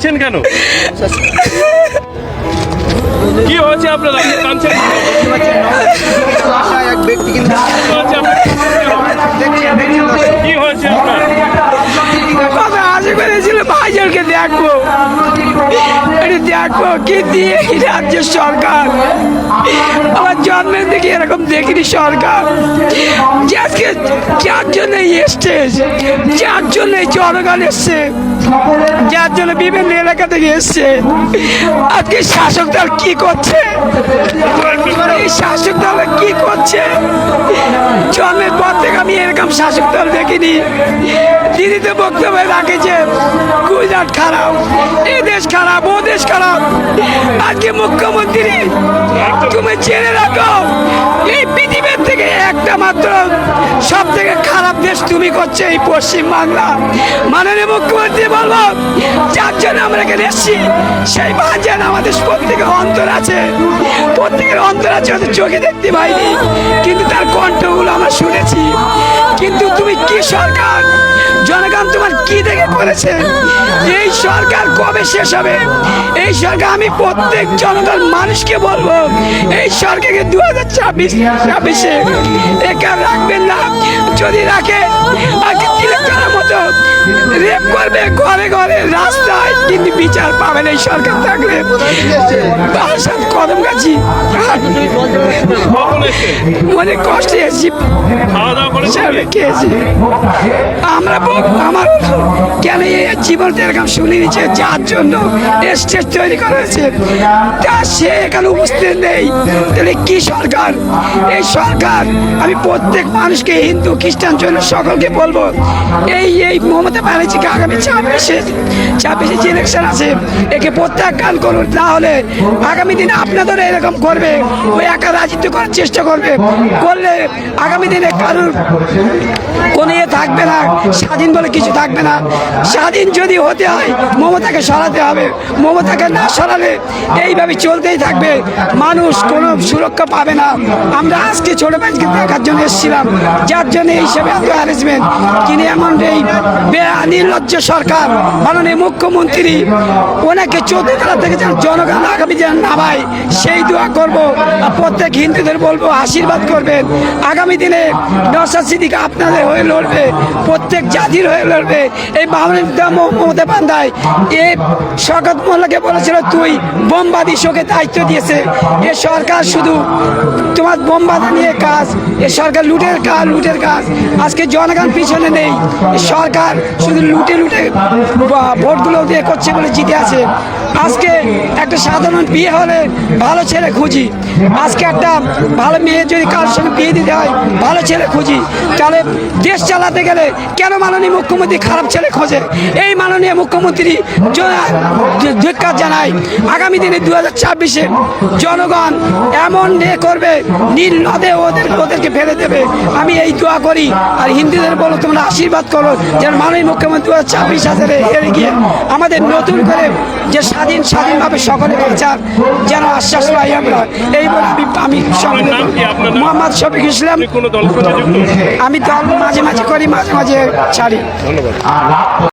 কাঁদছেন কেন? কি হয়েছে আপনার? আপনি কাঁদছেন এক ব্যক্তি কিন্তু কি হয়েছে আপনার? আশা করেছিল ভাইজানকে দেখবো, দেখবো কি দিয়ে এই রাজ্যের সরকার আমার জন্মের থেকে এরকম দেখিনি সরকার। যে আজকে যার জন্য এসছে, যার জন্য জনগণ এসছে, যার জন্য বিভিন্ন এলাকা থেকে এসছে, আজকে শাসক দল কি করছে? এই শাসক দল কি করছে? জন্মের পর থেকে আমি এরকম শাসক দল দেখিনি। দিদি তো বক্তব্য রাখেছে গুজরাট খারাপ, এ দেশ খারাপ, ও দেশ খারাপ। আজকে মুখ্যমন্ত্রী তুমি জেনে রাখো, এই পৃথিবীর থেকে একটা মাত্র সব থেকে খারাপ দেশ তুমি করছে এই পশ্চিম বাংলা। মাননীয় মুখ্যমন্ত্রী বলবো, যার জন্য আমরা এখানে এসেছি সেই ভাইজান আমাদের প্রত্যেকের অন্তর আছে, প্রত্যেকের অন্তর আছে, ওদের চোখে দেখতে পাইনি কিন্তু তার কণ্ঠগুলো আমরা শুনেছি। কিন্তু তুমি কি সরকার? জনগণ তোমার কি দেখে করেছে? এই সরকার কবে শেষ হবে? এই সরকার, আমি প্রত্যেক জনগণ মানুষকে বলবো, এই সরকারকে 2026-26-এ একা রাখবেন না। যদি রাখে আজকে তিলকটার মতো রেপ করবে ঘরে ঘরে রাস্তায়, কিন্তু বিচার পাবেন এই সরকার থাকলে। বাসাত কদম গাছি অনেক কষ্টে এসেছি, খেয়েছি আমরা। আমার কেন এই জীবনটা এরকম শুনে নিচ্ছে, যার জন্য স্টেজ তৈরি করা হয়েছে তা সে এখানে উপস্থিত নেই। তাহলে কি সরকার? এই সরকার, আমি প্রত্যেক মানুষকে, হিন্দু খ্রিস্টান জন্য সকলকে বলবো, এই মমতা ব্যানার্জিকে আগামী 26-এ যে ইলেকশন আছে একে প্রত্যাখ্যান করুন। তাহলে আগামী দিনে আপনাদের এরকম করবে, ওই একা রাজত্ব করার চেষ্টা করবে, করলে আগামী দিনে কারোর কোনো ইয়ে থাকবে না, স্বাধীন বলে কিছু থাকবে না। স্বাধীন যদি হতে হয় মমতাকে সরাতে হবে, মমতাকে না সরালে এইভাবে চলতেই থাকবে, মানুষ কোনো সুরক্ষা পাবে না। আমরা আজকে ছোট ভাইকে দেখার জন্য এসেছিলাম, যার জন্য এই হিসেবে এত হ্যারাসমেন্ট। তিনি এমন এই নির্লজ্জ সরকার, মাননীয় মুখ্যমন্ত্রী ওনাকে 14 তলা থেকে যেন জনগণ আগামী যেন নামায় সেই দোয়া করবো। প্রত্যেক হিন্দুদের বলবো আশীর্বাদ করবেন। আগামী দিনে নওশাদ সিদ্দিকী আপনাদের হয়ে লড়বে, প্রত্যেক জাতির হয়ে লড়বে। এই মমতা বন্দ্যোপাধ্যায় এ শওকত মোল্লাকে বলেছিল তুই বোমবাদী, শোকে দায়িত্ব দিয়েছে। এ সরকার শুধু তোমার বোমবাদী নিয়ে কাজ, এ সরকার লুটের কাজ। আজকে জনগণ পিছনে নেই, সরকার শুধু লুটে ভোটগুলো দিয়ে করছে বলে জিতে আছে। আজকে একটা সাধারণ বিয়ে হলে ভালো ছেলে খুঁজি, আজকে একটা ভালো মেয়ে যদি কারোর সঙ্গে বিয়ে দিতে হয় ভালো ছেলে খুঁজি। তাহলে দেশ চালাতে গেলে কেন মাননীয় মুখ্যমন্ত্রী খারাপ ছেলে খোঁজে? এই মাননীয় মুখ্যমন্ত্রী ধিক্কার জানাই। আগামী দিনে 2026-এ জনগণ এমন করবে, নীল নদে ওদেরকে ফেলে দেবে। আমি এই দোয়া করি। আর হিন্দুদের বলো তোমরা আশীর্বাদ করো যেন মাননীয় মুখ্যমন্ত্রী 2026 হেরে গিয়ে আমাদের নতুন করে যে স্বাধীনভাবে সকলে বাঁচার যেন আশ্বাস পাই আমরা। এই বলে আমি মোহাম্মদ শফিক ইসলাম। আমি দল মাঝে মাঝে করি, মাঝে মাঝে ছাড়ি। ধন্যবাদ।